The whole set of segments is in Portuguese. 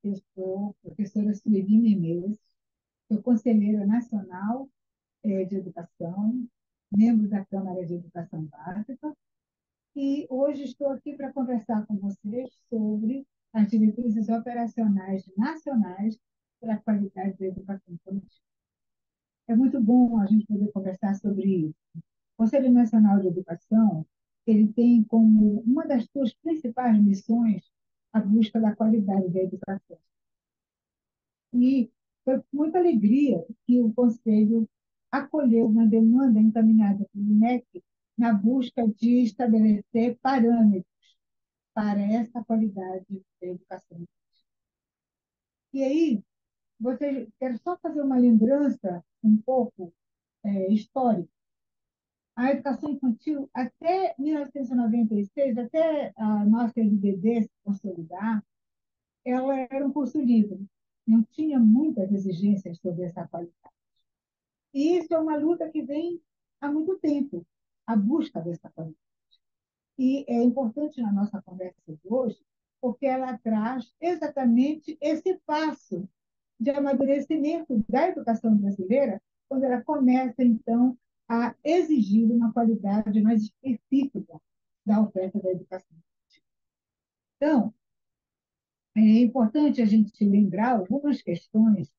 Eu sou professora Sueli Menezes, sou conselheira nacional de educação, membro da Câmara de Educação Básica, e hoje estou aqui para conversar com vocês sobre as diretrizes operacionais nacionais para a qualidade da educação infantil. É muito bom a gente poder conversar sobre isso. O Conselho Nacional de Educação, ele tem como uma das suas principais missões a busca da qualidade da educação. E foi com muita alegria que o Conselho acolheu uma demanda encaminhada pelo INEC na busca de estabelecer parâmetros para essa qualidade da educação. E aí, quero só fazer uma lembrança um pouco histórica. A educação infantil, até 1996, até a nossa LDB se consolidar, ela era um curso livre, não tinha muitas exigências sobre essa qualidade. E isso é uma luta que vem há muito tempo, a busca dessa qualidade. E é importante na nossa conversa de hoje, porque ela traz exatamente esse passo de amadurecimento da educação brasileira, quando ela começa, então, a exigir uma qualidade mais específica da oferta da educação. Então, é importante a gente lembrar algumas questões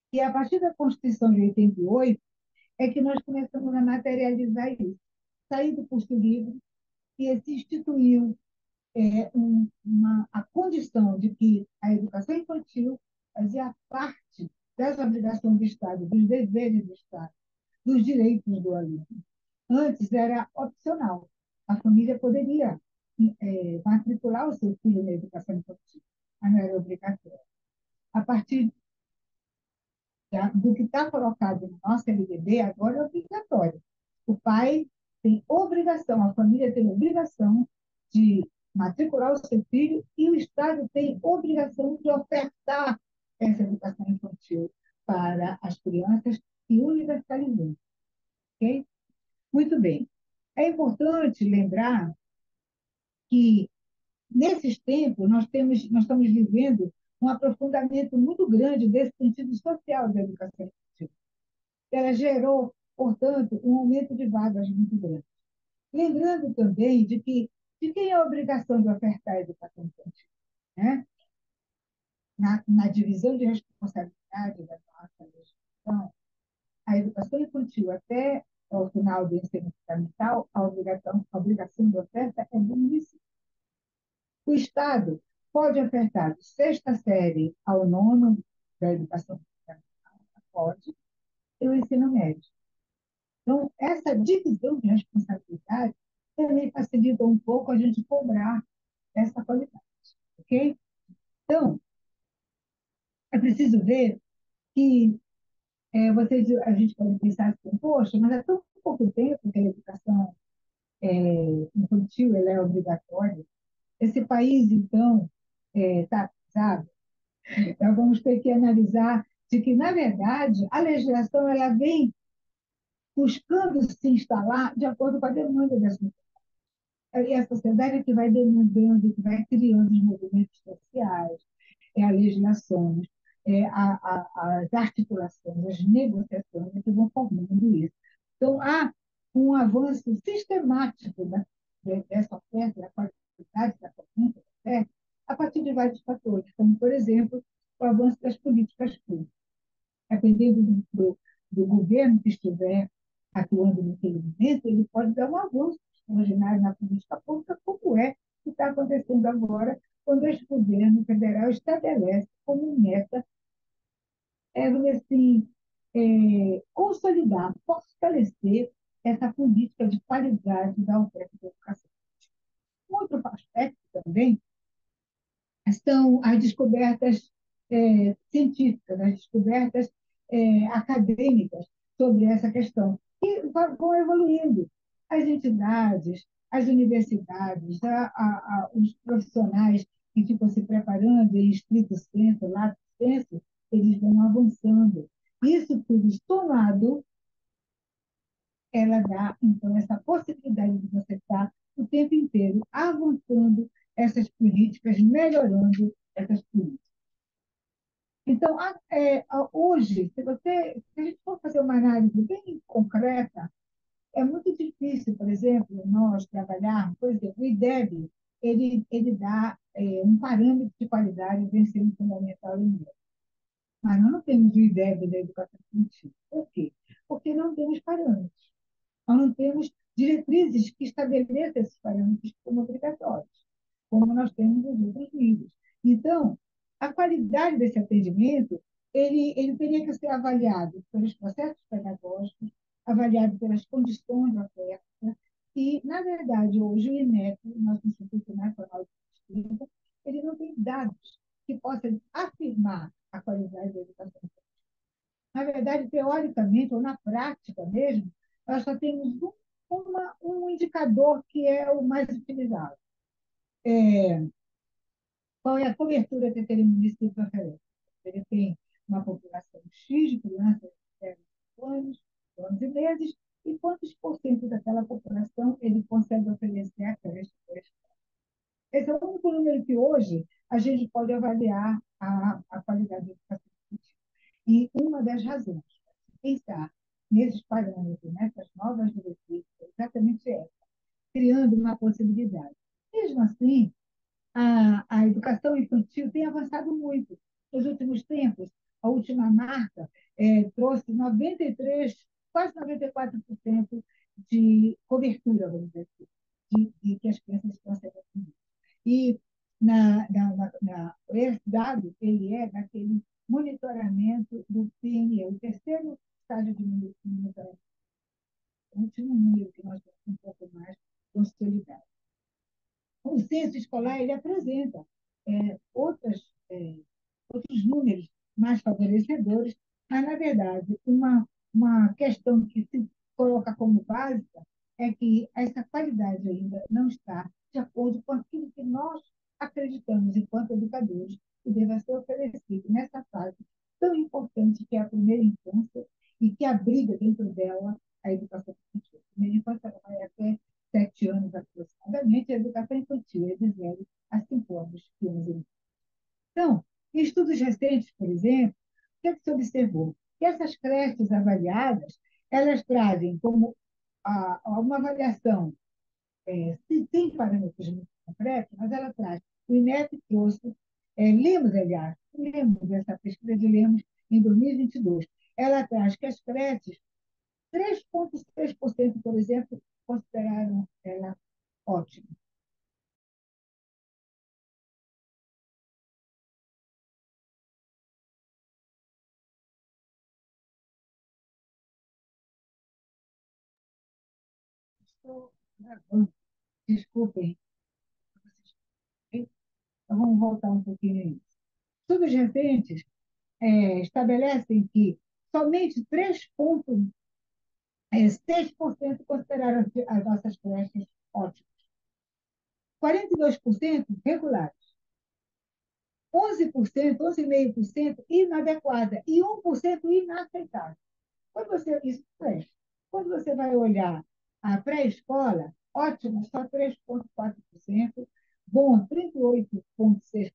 que, a partir da Constituição de 88, é que nós começamos a materializar isso. Sair do curso livre e se instituiu a condição de que a educação infantil fazia parte das obrigações do Estado, dos deveres do Estado, dos direitos do aluno. Antes era opcional. A família poderia matricular o seu filho na educação infantil, mas não era obrigatório. A partir do que está colocado no nosso LDB, agora é obrigatório. O pai tem obrigação, a família tem obrigação de matricular o seu filho e o Estado tem obrigação de ofertar essa educação infantil para as crianças e universalizando. Okay? Muito bem. É importante lembrar que, nesses tempos, nós estamos vivendo um aprofundamento muito grande desse sentido social da educação infantil. Ela gerou, portanto, um aumento de vagas muito grande. Lembrando também de quem é a obrigação de ofertar a educação infantil, né? Na divisão de responsabilidade da nossa legislação, a educação infantil até o final do ensino fundamental, a obrigação de oferta é do município. O Estado pode ofertar de sexta série ao nono da educação fundamental, pode, e o ensino médio. Então, essa divisão de responsabilidade também facilita um pouco a gente cobrar essa qualidade, ok? Então, é preciso ver que a gente pode pensar assim, poxa, mas há tão pouco tempo que a educação infantil ela é obrigatória. Esse país, então, está atrasado. Então, vamos ter que analisar de que, na verdade, a legislação ela vem buscando se instalar de acordo com a demanda das pessoas. E a sociedade é que vai demandando, que vai criando os movimentos sociais, as legislações, as articulações, as negociações que vão formando isso. Então, há um avanço sistemático dessa oferta, da qualidade da oferta, a partir de vários fatores, como, por exemplo, o avanço das políticas públicas. Dependendo do governo que estiver atuando naquele momento, ele pode dar um avanço extraordinário na política pública, como é que está acontecendo agora, quando esse governo federal estabelece como meta assim, consolidar, fortalecer essa política de qualidade da oferta de educação. Um outro aspecto também são as descobertas científicas, as descobertas acadêmicas sobre essa questão, que vão evoluindo. As entidades, as universidades, os profissionais que ficam se preparando em estrito senso, lato senso, eles vão avançando. Isso tudo somado, ela dá, então, essa possibilidade de você estar o tempo inteiro avançando essas políticas, melhorando essas políticas. Então, hoje, se a gente for fazer uma análise bem concreta, é muito difícil, por exemplo, nós trabalharmos, por exemplo, o IDEB, ele dá um parâmetro de qualidade do ensino fundamental e médio. Mas nós não temos o IDEB da educação infantil. Por quê? Porque não temos parâmetros. Nós não temos diretrizes que estabeleçam esses parâmetros como obrigatórios, como nós temos nos outros níveis. Então, a qualidade desse atendimento, ele teria que ser avaliado pelos processos pedagógicos, avaliado pelas condições da oferta, e, na verdade, hoje o INEP, o nosso Instituto Nacional de Pesquisa, ele não tem dados que possam afirmar a qualidade da educação. Na verdade, teoricamente, ou na prática mesmo, nós só temos um indicador que é o mais utilizado. Qual é a cobertura que aquele município oferece? Ele tem uma população X de crianças de 0 anos, 11 meses, e quantos por cento daquela população ele consegue oferecer a creche? Esse é o único número que hoje a gente pode avaliar a qualidade da educação. E uma das razões para pensar nesses parâmetros, nessas novas diretrizes, é exatamente essa, criando uma possibilidade. Mesmo assim, a educação infantil tem avançado muito. Nos últimos tempos, a última marca trouxe 93, quase 94% de cobertura, vamos dizer assim, de que as crianças conseguem atender. E esse dado ele é daquele monitoramento do PNE, o terceiro estágio de monitoramento, o último número que nós temos um pouco mais consolidado. O censo escolar ele apresenta é, outras, é, outros números mais favorecedores, mas, na verdade, uma questão que se coloca como básica é que essa qualidade ainda não está de acordo com aquilo que nós acreditamos, enquanto educadores, que deve ser oferecido nessa fase tão importante que é a primeira infância e que abriga dentro dela a educação infantil. A primeira infância vai até 7 anos aproximadamente, a educação infantil é de 0 a 5 anos, 11 anos. Então, em estudos recentes, por exemplo, o que, é que se observou? Que essas creches avaliadas, elas trazem como uma avaliação, sem parâmetros muito concretos, mas ela traz, o INEP trouxe, lemos essa pesquisa de Lemos em 2022, ela traz que as creches 3,3%, por exemplo, consideraram ela ótima. Estou gravando. Desculpem. Então, vamos voltar um pouquinho aí. Estudos recentes estabelecem que somente 3,6% consideraram as nossas creches ótimas, 42% regulares, 11%, 11,5% inadequada e 1% inaceitável. Isso é. Quando você vai olhar a pré-escola, ótimo, só 3,4%, bom, 38,6%,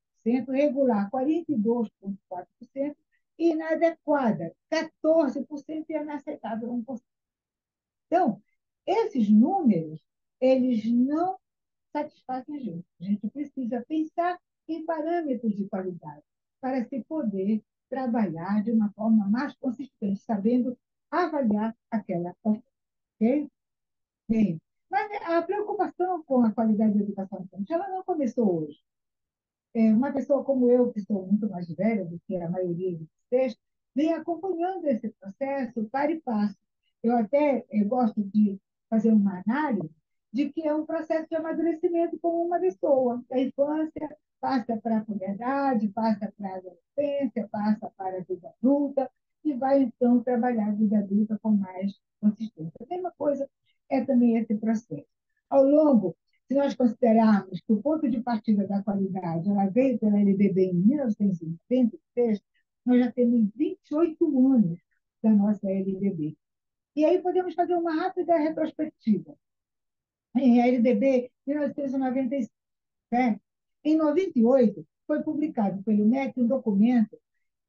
regular, 42,4%, inadequada, 14% e inaceitável, 1%. Então, esses números, eles não satisfazem a gente. A gente precisa pensar em parâmetros de qualidade para se poder trabalhar de uma forma mais consistente, sabendo avaliar aquela oferta. Ok? Bem, mas a preocupação com a qualidade da educação infantil ela não começou hoje. Uma pessoa como eu, que sou muito mais velha do que a maioria de vocês, vem acompanhando esse processo para e passo. Eu até gosto de fazer uma análise de que é um processo de amadurecimento como uma pessoa. A infância passa para a puberdade, passa para a adolescência, passa para a vida adulta, e vai, então, trabalhar a vida adulta com mais consistência. A mesma coisa é também esse processo. Ao longo se nós considerarmos que o ponto de partida da qualidade ela veio pela LDB em 1996, nós já temos 28 anos da nossa LDB. E aí podemos fazer uma rápida retrospectiva. Em LDB 1997, em 98, foi publicado pelo MEC um documento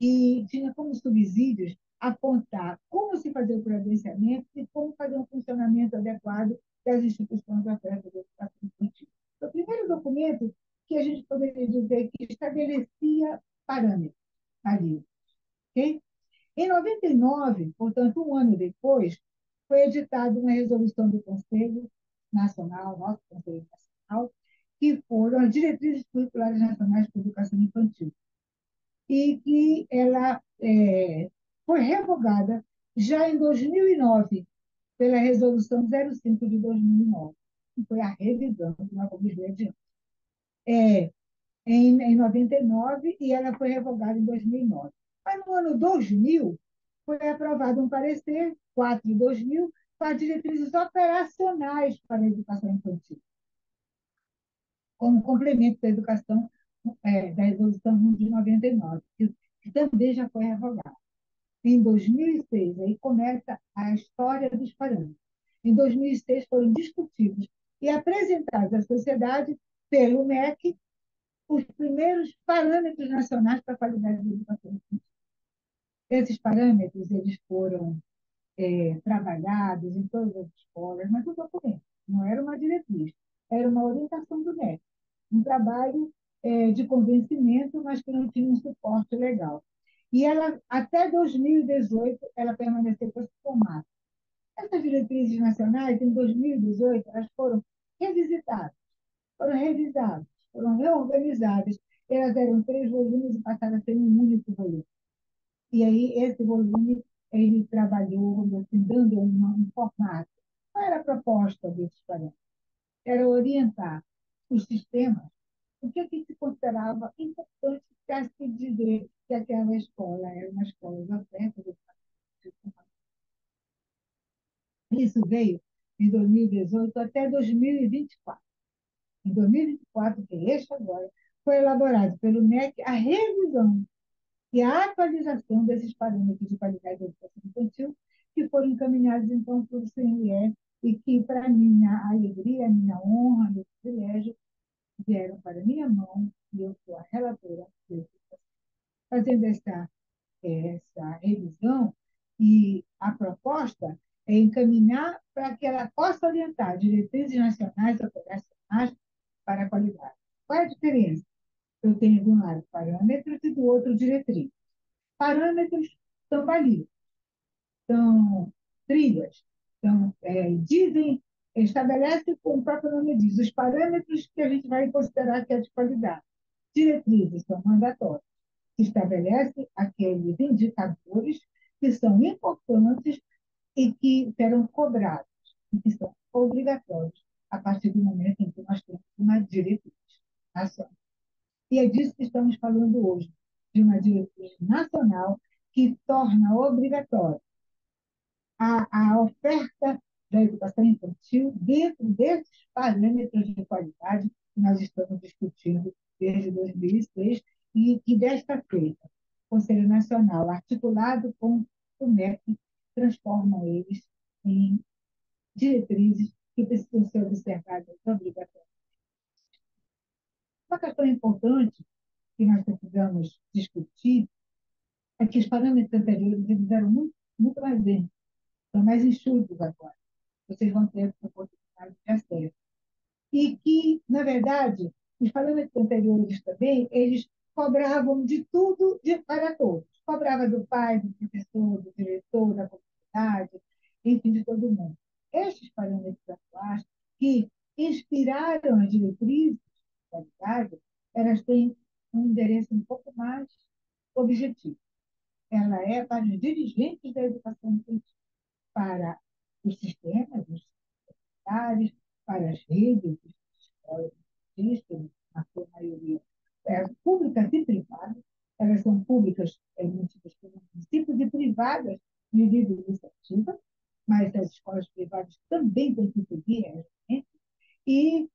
e tinha como subsídios apontar como se fazer o credenciamento e como fazer um funcionamento adequado das instituições de oferta de educação infantil. O primeiro documento que a gente poderia dizer que estabelecia parâmetros ali. Okay? Em 99, portanto, um ano depois, foi editada uma resolução do Conselho Nacional, nosso Conselho Nacional, que foram as diretrizes curriculares nacionais para a educação infantil, e que ela foi revogada já em 2009 pela Resolução 05 de 2009, que foi a revisão que nós vamos ver adiante. Em 99 e ela foi revogada em 2009. Mas no ano 2000 foi aprovado um parecer, 4 de 2000, com as diretrizes operacionais para a educação infantil, como complemento da educação da Resolução 1 de 99, que também já foi revogada. Em 2006, aí começa a história dos parâmetros. Em 2006 foram discutidos e apresentados à sociedade pelo MEC os primeiros parâmetros nacionais para a qualidade da educação. Esses parâmetros eles foram trabalhados em todas as escolas, mas o documento não era uma diretriz, era uma orientação do MEC, um trabalho de convencimento, mas que não tinha um suporte legal. E ela, até 2018, ela permaneceu com esse formato. Essas diretrizes nacionais, em 2018, elas foram revisitadas, foram revisadas, foram reorganizadas. Elas eram 3 volumes e passaram a ser um único volume. E aí, esse volume, ele trabalhou, assim, dando um formato. Qual era a proposta desses parâmetros? Era orientar os sistemas o que se considerava importante para se dizer que aquela escola era uma escola de oferta de educação. Isso veio em 2018 até 2024. Em 2024, que é este agora, foi elaborado pelo MEC a revisão e a atualização desses parâmetros de qualidade da educação infantil, que foram encaminhados, então, para o CNE e que, para minha alegria, minha honra, meu privilégio, vieram para minha mão e eu sou a relatora desse processo. Fazendo essa revisão, e a proposta é encaminhar para que ela possa orientar diretrizes nacionais e operacionais para a qualidade. Qual é a diferença? Eu tenho, de um lado, parâmetros e do outro, diretrizes. Parâmetros são balizas, são trilhas, dizem, estabelece, como o próprio nome diz, os parâmetros que a gente vai considerar que é de qualidade. Diretrizes são mandatórias, que estabelece aqueles indicadores que são importantes e que serão cobrados, e que são obrigatórios a partir do momento em que nós temos uma diretriz nacional. E é disso que estamos falando hoje, de uma diretriz nacional que torna obrigatória a oferta da educação infantil dentro desses parâmetros de qualidade que nós estamos discutindo desde 2006 e que, desta feita, o Conselho Nacional, articulado com o MEC, transforma eles em diretrizes que precisam ser observadas obrigatoriamente. Uma questão importante que nós precisamos discutir é que os parâmetros anteriores eles eram muito mais bem, são mais enxutos agora. Vocês vão ter a oportunidade de acesso. E que, na verdade, os parâmetros anteriores também, eles cobravam de tudo para todos. Cobrava do pai, do professor, do diretor, da comunidade, enfim, de todo mundo. Estes parâmetros atuais, que inspiraram as diretrizes de qualidade, elas têm um endereço um pouco mais objetivo. Ela é para os dirigentes da educação infantil, para os sistemas, os secretários, para as redes de escolas existem, na sua maioria, públicas e privadas. Elas são públicas, muitas pelo município, e privadas de livre iniciativa, mas as escolas privadas também têm que seguir realmente, e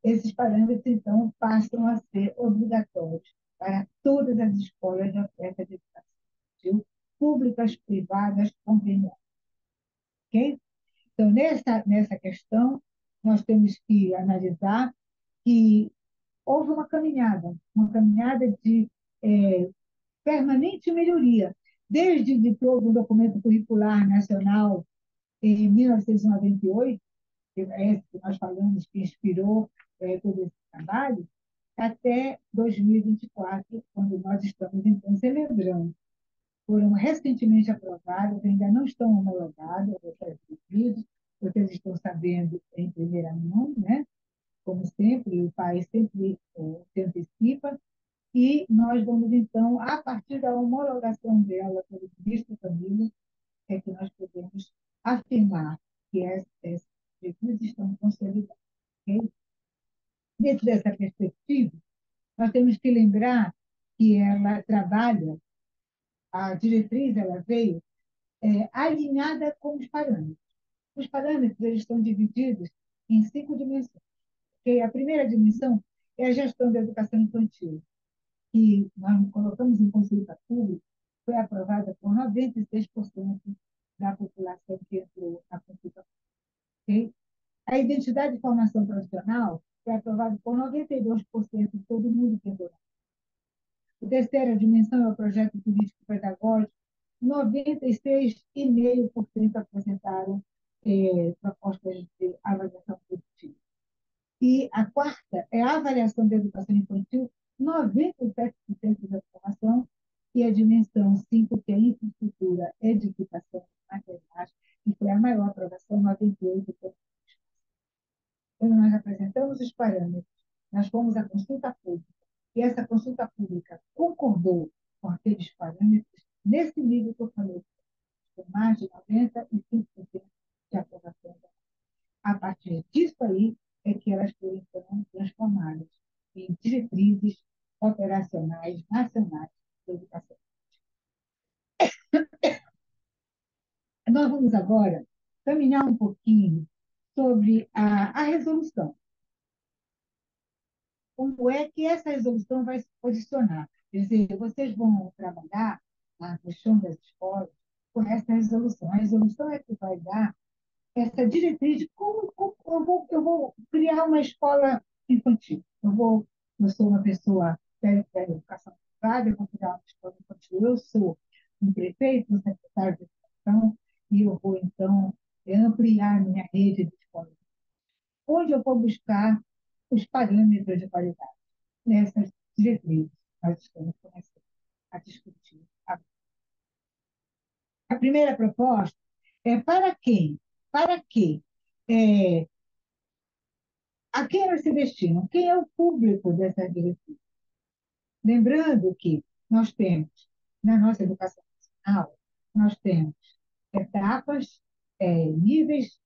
esses parâmetros, então, passam a ser obrigatórios para todas as escolas de oferta de educação públicas, privadas, conveniadas. Okay? Então, nessa questão, nós temos que analisar que houve uma caminhada permanente melhoria. Desde que houve o documento curricular nacional em 1998, que é esse que nós falamos, que inspirou todo esse trabalho, até 2024, quando nós estamos, então, celebrando. Foram recentemente aprovadas, ainda não estão homologadas, vocês estão sabendo em primeira mão, né? Como sempre, o país sempre se antecipa, e nós vamos, então, a partir da homologação dela pelo ministro Camilo, é que nós podemos afirmar que essas diretrizes estão consolidadas. Okay? Dentro dessa perspectiva, nós temos que lembrar que ela trabalha, a diretriz ela veio alinhada com os parâmetros. Os parâmetros eles estão divididos em 5 dimensões. Okay? A primeira dimensão é a gestão da educação infantil, que nós colocamos em consulta pública, foi aprovada por 96% da população que entrou na consulta pública. Okay? A identidade de formação profissional foi aprovada por 92% de todo mundo que entrou. A terceira dimensão é o projeto político-pedagógico, 96,5% apresentaram propostas de avaliação positiva. E a quarta é a avaliação da educação infantil, 97% da aprovação, e a dimensão 5, que é infraestrutura, edificação, materiais, que foi a maior aprovação, 98%. Quando nós apresentamos os parâmetros, nós fomos à consulta pública, e essa consulta pública concordou com aqueles parâmetros nesse nível que eu falei, com mais de 95% de aprovação. A partir disso aí é que elas foram então, transformadas em diretrizes operacionais nacionais de educação. Nós vamos agora caminhar um pouquinho sobre a resolução. Como é que essa resolução vai se posicionar? Quer dizer, vocês vão trabalhar na questão das escolas com essa resolução. A resolução é que vai dar essa diretriz de como eu vou criar uma escola infantil. Eu sou uma pessoa da educação privada, eu vou criar uma escola infantil. Eu sou um prefeito, um secretário de educação, e eu vou, então, ampliar a minha rede de escolas. Onde eu vou buscar os parâmetros de qualidade nessas diretrizes. Nós estamos começando a discutir. A primeira proposta é para quem? Para quê? É, a quem elas se destinam? Quem é o público dessas diretrizes? Lembrando que nós temos, na nossa educação nacional, nós temos etapas, níveis,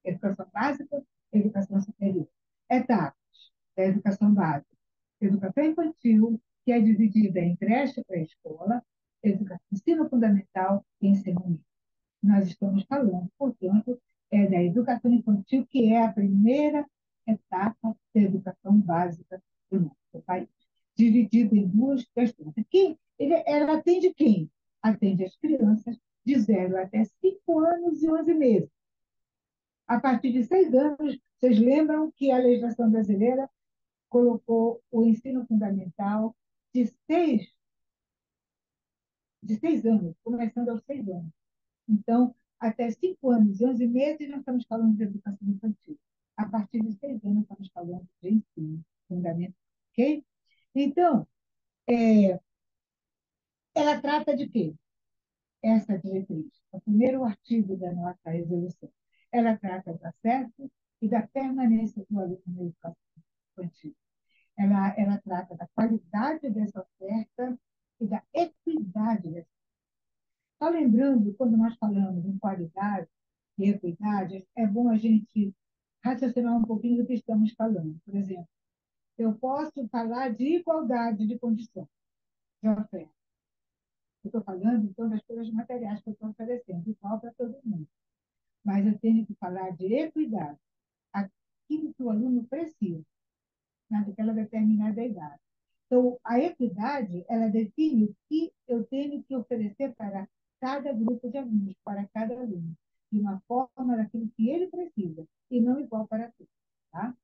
educação básica, educação superior. Etapas da educação básica. Educação infantil, que é dividida em creche para escola, ensino fundamental e ensino médio. Nós estamos falando, portanto, da educação infantil, que é a primeira etapa da educação básica do nosso país, dividida em duas questões. Ela atende quem? Atende as crianças de 0 até 5 anos e 11 meses. A partir de 6 anos, vocês lembram que a legislação brasileira colocou o ensino fundamental de seis anos, começando aos 6 anos. Então, até 5 anos e 11 meses, nós estamos falando de educação infantil. A partir de 6 anos, estamos falando de ensino fundamental. Ok? Então, ela trata de quê? Essa diretriz. O primeiro artigo da nossa resolução. Ela trata do acesso e da permanência do aluno na educação infantil. Ela trata da qualidade dessa oferta e da equidade dessa. Só lembrando, quando nós falamos em qualidade e equidade, é bom a gente raciocinar um pouquinho do que estamos falando. Por exemplo, eu posso falar de igualdade de condições de oferta. Eu estou falando, então, das coisas materiais que eu estou oferecendo, igual para todo mundo. Mas eu tenho que falar de equidade, aquilo que o aluno precisa, naquela determinada idade. Então, a equidade, ela define o que eu tenho que oferecer para cada grupo de alunos, para cada aluno, de uma forma daquilo que ele precisa, e não igual para todos. Tá?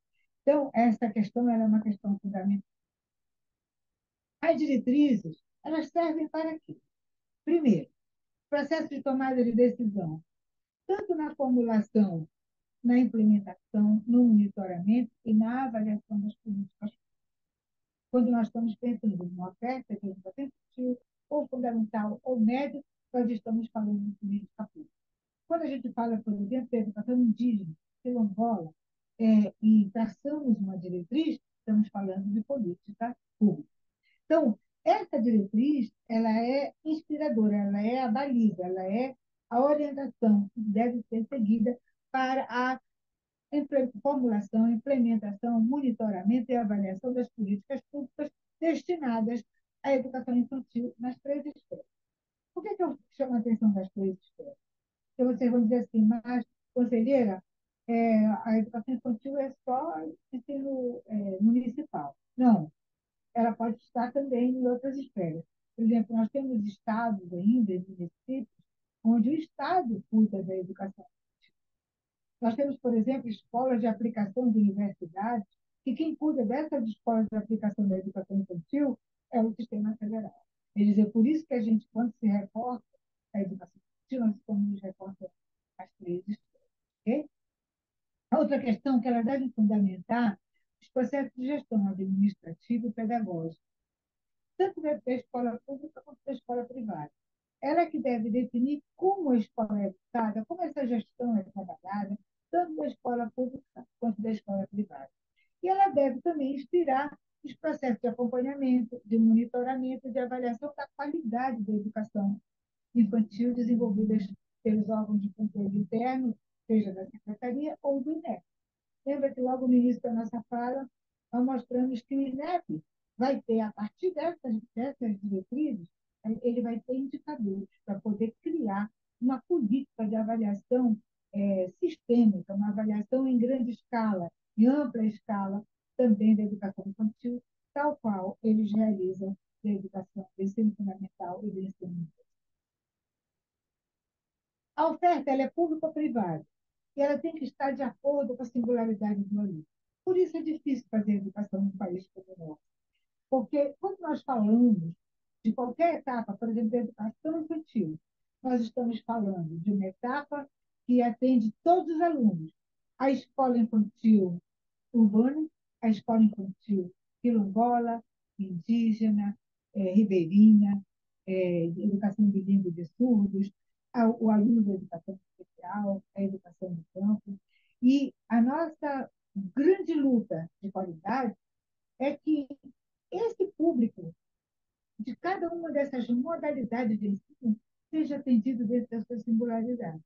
Então, essa questão ela é uma questão fundamental. As diretrizes, elas servem para quê? Primeiro, processo de tomada de decisão, tanto na formulação, na implementação, no monitoramento e na avaliação das políticas. Quando nós estamos pensando em uma oferta de educação infantil, ou fundamental, ou médio, nós estamos falando de política pública. Quando a gente fala, por exemplo, de educação indígena, quilombola, e traçamos uma diretriz, estamos falando de política pública. Então, essa diretriz, ela é inspiradora, ela é a baliza, ela é a orientação que deve ser seguida para a formulação, implementação, monitoramento e avaliação das políticas públicas destinadas à educação infantil nas três esferas. Por que eu chamo a atenção das três esferas? Porque vocês vão dizer assim, mas, conselheira, a educação infantil é só ensino municipal. Não, ela pode estar também em outras esferas. Por exemplo, nós temos estados ainda, municípios, onde o Estado cuida da educação. Nós temos, por exemplo, escolas de aplicação de universidades, e quem cuida dessas escolas de aplicação da educação infantil é o sistema federal. Quer dizer, por isso que a gente, quando se reporta a educação infantil, nós estamos nos reportando as três escolas. Okay? A outra questão que ela deve fundamentar os processos de gestão administrativa e pedagógica, tanto da escola pública quanto da escola privada. Ela é que deve definir como a escola é educada, como essa gestão é trabalhada, tanto da escola pública quanto da escola privada. E ela deve também inspirar os processos de acompanhamento, de monitoramento e de avaliação da qualidade da educação infantil desenvolvidas pelos órgãos de controle interno, seja da Secretaria ou do INEP. Lembra que logo no início da nossa fala, nós mostramos que o INEP vai ter, a partir dessas diretrizes, ele vai ter indicadores para poder criar uma política de avaliação sistêmica, uma avaliação em grande escala, em ampla escala, também da educação infantil, tal qual eles realizam da educação do ensino fundamental e do ensino médio. A oferta ela é pública ou privada e ela tem que estar de acordo com a singularidade do aluno. Por isso é difícil fazer educação num país como o nosso. Porque quando nós falamos de qualquer etapa, por exemplo, da educação infantil, nós estamos falando de uma etapa que atende todos os alunos. A escola infantil urbana, a escola infantil quilombola, indígena, ribeirinha, educação bilíngue de surdos, o aluno da educação especial, a educação do campo. E a nossa grande luta de qualidade é que esse público de cada uma dessas modalidades de ensino seja atendido dentro da sua singularidade,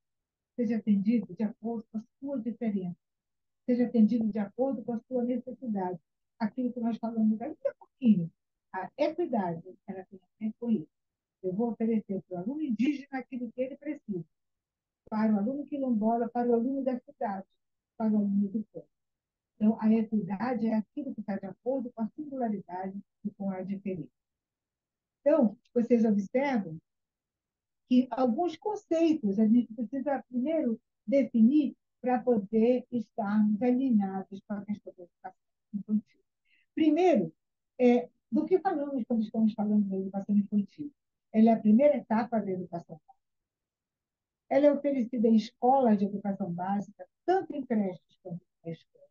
seja atendido de acordo com a sua diferença, seja atendido de acordo com a sua necessidade. Aquilo que nós falamos ainda há pouquinho, a equidade, ela tem a ver com isso. Eu vou oferecer para o aluno indígena aquilo que ele precisa, para o aluno quilombola, para o aluno da cidade, para o aluno do campo. Então, a equidade é aquilo que está de acordo com a singularidade e com a diferença. Então, vocês observam que alguns conceitos a gente precisa primeiro definir para poder estarmos alinhados com a questão da educação infantil. Primeiro, do que falamos quando estamos falando da educação infantil? Ela é a primeira etapa da educação básica. Ela é oferecida em escolas de educação básica, tanto em creches quanto em escolas.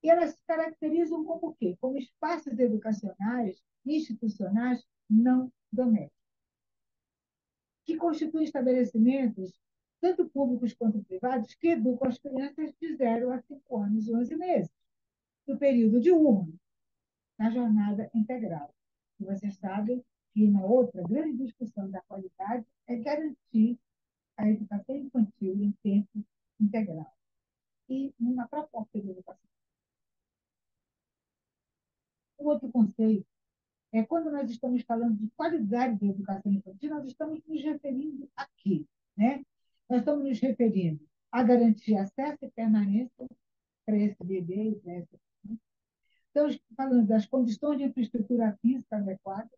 E elas se caracterizam como o quê? Como espaços educacionais, institucionais não domésticos, que constituem estabelecimentos, tanto públicos quanto privados, que educam as crianças de 0 a 5 anos e 11 meses, no período de urno, na jornada integral. E vocês sabem que na outra grande discussão da qualidade é garantir a educação infantil em tempo integral e numa proposta de educação. O outro conceito é quando nós estamos falando de qualidade da educação infantil, nós estamos nos referindo aqui, né? Nós estamos nos referindo a garantir acesso e permanência para esse bebê e para essa. Estamos falando das condições de infraestrutura física adequadas.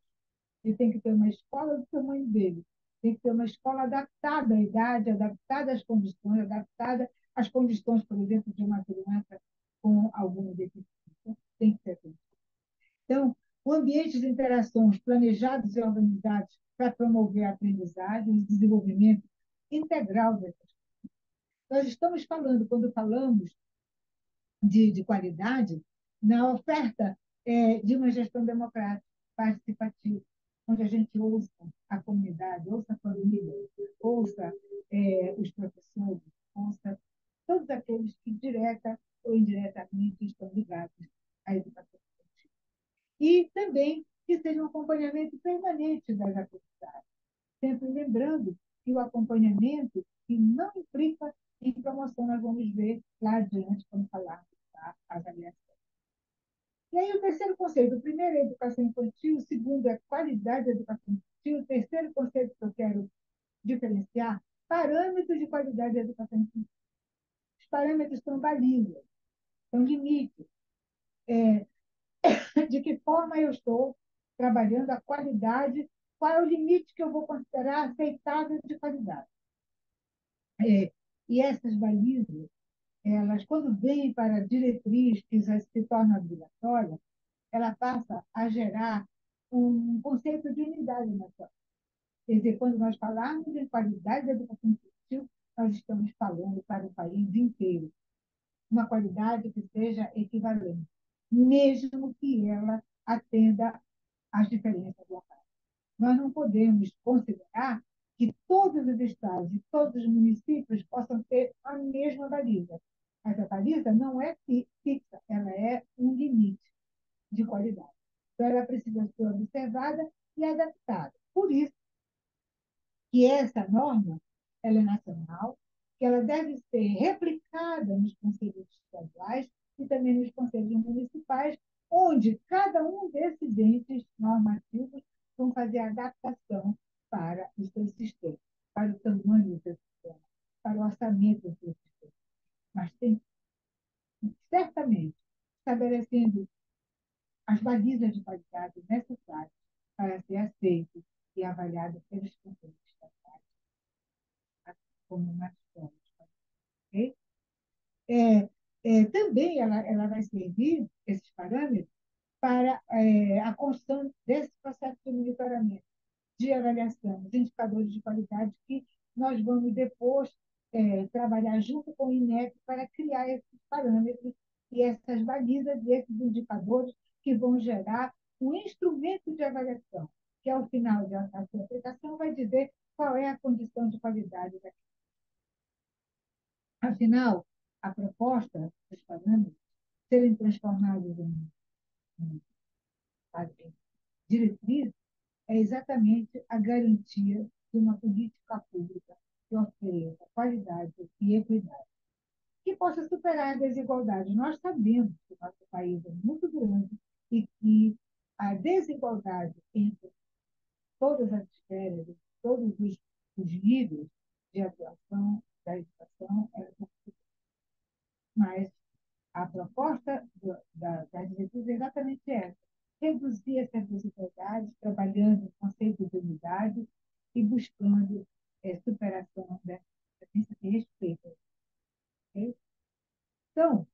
Ele tem que ter uma escola do tamanho dele, tem que ter uma escola adaptada à idade, adaptada às condições, adaptada às condições, por exemplo, de uma criança com alguma deficiência. Tem que ser assim. Então, o ambiente de interações planejados e organizados para promover a aprendizagem e o desenvolvimento integral dessas. Nós estamos falando, quando falamos de qualidade, na oferta de uma gestão democrática, participativa, onde a gente ouça a comunidade, ouça a família, ouça os professores, ouça todos aqueles que, direta ou indiretamente, estão ligados à educação. E também que seja um acompanhamento permanente das atividades, sempre lembrando que o acompanhamento que não implica em promoção, nós vamos ver lá adiante, quando falarmos da avaliação. E aí o terceiro conceito, o primeiro é a educação infantil, o segundo é a qualidade da educação infantil, o terceiro conceito que eu quero diferenciar, parâmetros de qualidade da educação infantil. Os parâmetros são balizas, são limites, de que forma eu estou trabalhando a qualidade, qual é o limite que eu vou considerar aceitável de qualidade. E essas balizas, elas, quando vêm para a diretriz que já se torna obrigatória, ela passa a gerar um conceito de unidade nacional. Quer dizer, quando nós falarmos de qualidade da educação infantil, nós estamos falando para o país inteiro. Uma qualidade que seja equivalente, mesmo que ela atenda às diferenças locais. Nós não podemos considerar que todos os estados e todos os municípios possam ter a mesma baliza. Mas a baliza não é fixa, ela é um limite de qualidade. Então, ela precisa ser observada e adaptada. Por isso que essa norma ela é nacional, que ela deve ser replicada nos conselhos estaduais e também nos conselhos municipais, onde cada um desses entes normativos vão fazer a adaptação para os seus sistemas, para o tamanho do seu sistema, para o orçamento do seu sistema. Mas tem, certamente, estabelecendo as balizas de qualidade necessárias para ser aceito e avaliado pelos conselhos estaduais, como nas escolas. Okay? Também ela vai servir, esses parâmetros, para a construção desse processo de monitoramento, de avaliação, de indicadores de qualidade que nós vamos depois trabalhar junto com o INEP para criar esses parâmetros e essas balizas e esses indicadores que vão gerar um instrumento de avaliação, que ao final da sua aplicação vai dizer qual é a condição de qualidade daquilo. Afinal, a proposta dos parâmetros serem transformados em diretriz é exatamente a garantia de uma política pública que ofereça qualidade e equidade, que possa superar a desigualdade. Nós sabemos que o nosso país é muito grande e que a desigualdade entre todas as esferas, todos os níveis de atuação da educação é muito. Mas a proposta da diretriz é exatamente essa: reduzir essas desigualdades, trabalhando o conceito de unidade e buscando superação dessa diferença que respeita. Okay? Então,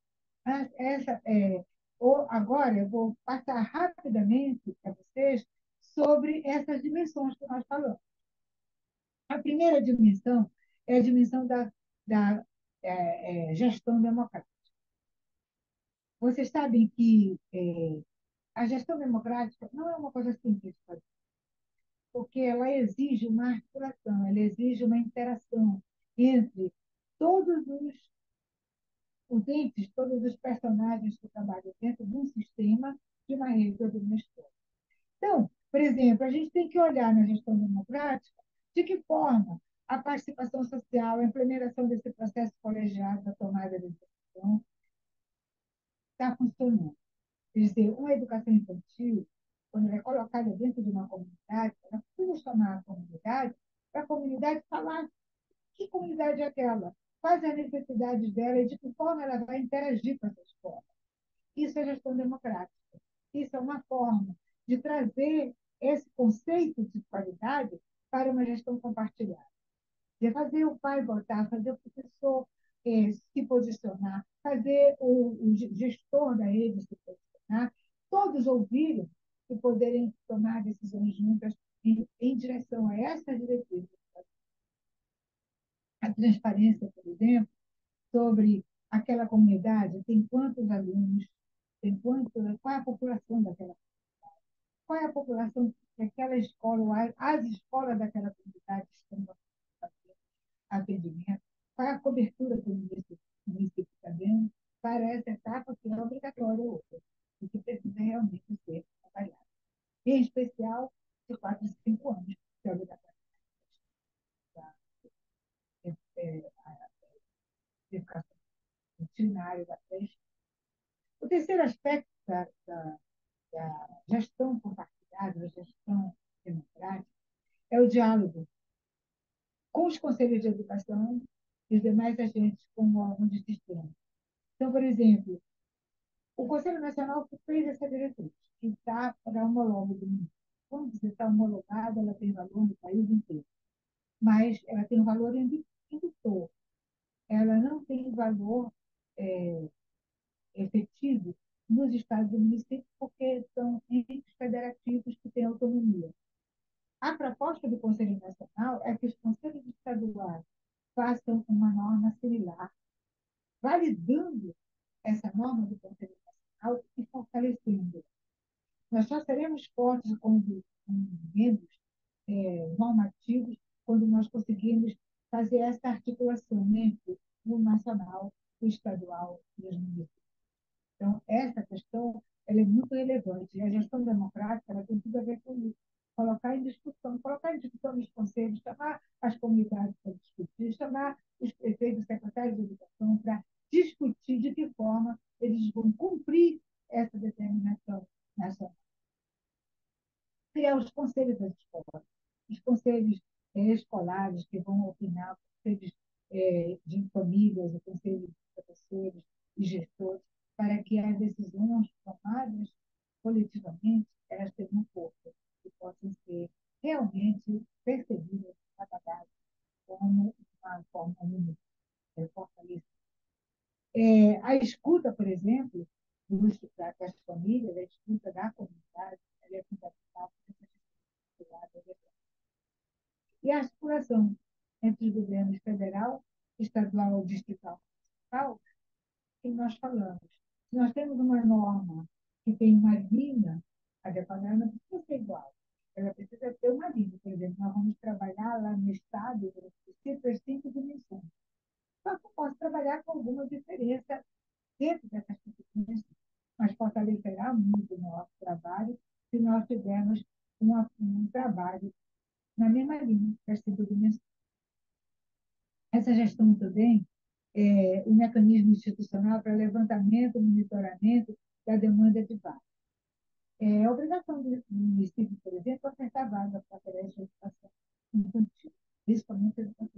agora eu vou passar rapidamente para vocês sobre essas dimensões que nós falamos. A primeira dimensão é a dimensão da gestão democrática. Vocês sabem que a gestão democrática não é uma coisa simples de fazer, porque ela exige uma articulação, ela exige uma interação entre todos os entes, todos os personagens que trabalham dentro de um sistema, de uma rede ou de uma história. Então, por exemplo, a gente tem que olhar na gestão democrática de que forma a participação social, a implementação desse processo colegiado da tomada de decisão está funcionando. Quer dizer, uma educação infantil, quando ela é colocada dentro de uma comunidade, ela precisa chamar para a comunidade falar que comunidade é aquela, quais as necessidades dela e de que forma ela vai interagir com essa escola. Isso é gestão democrática. Isso é uma forma de trazer esse conceito de qualidade para uma gestão compartilhada. De fazer o pai votar, fazer o professor se posicionar, fazer o gestor da rede se posicionar, todos ouvirem e poderem tomar decisões juntas em direção a essas diretrizes. A transparência, por exemplo, sobre aquela comunidade, tem quantos alunos, qual é a população daquela, qual é a população daquela escola, as escolas daquela comunidade estão fazendo atendimento, qual é a cobertura que o município está dando para essa etapa que é obrigatória hoje, e que precisa realmente ser trabalhada. Em especial, de 4 a 5 anos, que é obrigatório a educação funcionária da creche. O terceiro aspecto da gestão compartilhada, da gestão democrática, é o diálogo com os conselhos de educação e os demais agentes como órgãos de sistema. Então, por exemplo, o Conselho Nacional fez essa diretriz, que está para homólogo do mundo. Quando você está homologada, ela tem valor no país inteiro, mas ela tem um valor indutor. Ela não tem valor é, efetivo nos estados e municípios, porque são entes federativos que têm autonomia. A proposta do Conselho Nacional é que os conselhos estaduais façam uma norma similar, validando essa norma do Conselho Nacional e fortalecendo. Nós só seremos fortes com membros normativos quando nós conseguirmos fazer essa articulação entre o nacional, o estadual e os municípios. Então, essa questão ela é muito relevante. E a gestão democrática ela tem tudo a ver com isso. Colocar em discussão os conselhos, chamar as comunidades para discutir, chamar os prefeitos, secretários de educação para discutir de que forma eles vão cumprir essa determinação nacional. Criar os conselhos das escolas, os conselhos escolares que vão opinar, conselhos de famílias, o conselho de professores e gestores, para que as decisões tomadas coletivamente elas tenham força e possam ser realmente percebidas e trabalhadas como uma forma única, fortalecida. A escuta, por exemplo, das famílias, a escuta da comunidade, ela é fundamental para essa e a articulação entre os governos federal, estadual, distrital e municipal, que nós falamos. Se nós temos uma norma que tem uma linha, adequada, ela não precisa ser igual. Ela precisa ter uma linha. Por exemplo, nós vamos trabalhar lá no Estado, as 5 dimensões. Só que eu posso trabalhar com alguma diferença dentro dessas 5 dimensões, mas fortalecerá muito o nosso trabalho se nós tivermos um trabalho na mesma linha das 5 dimensões. Essa gestão também o mecanismo institucional para levantamento e monitoramento da demanda de vaga. A obrigação do município, por exemplo, é ofertar vaga para a creche de educação infantil, principalmente a educação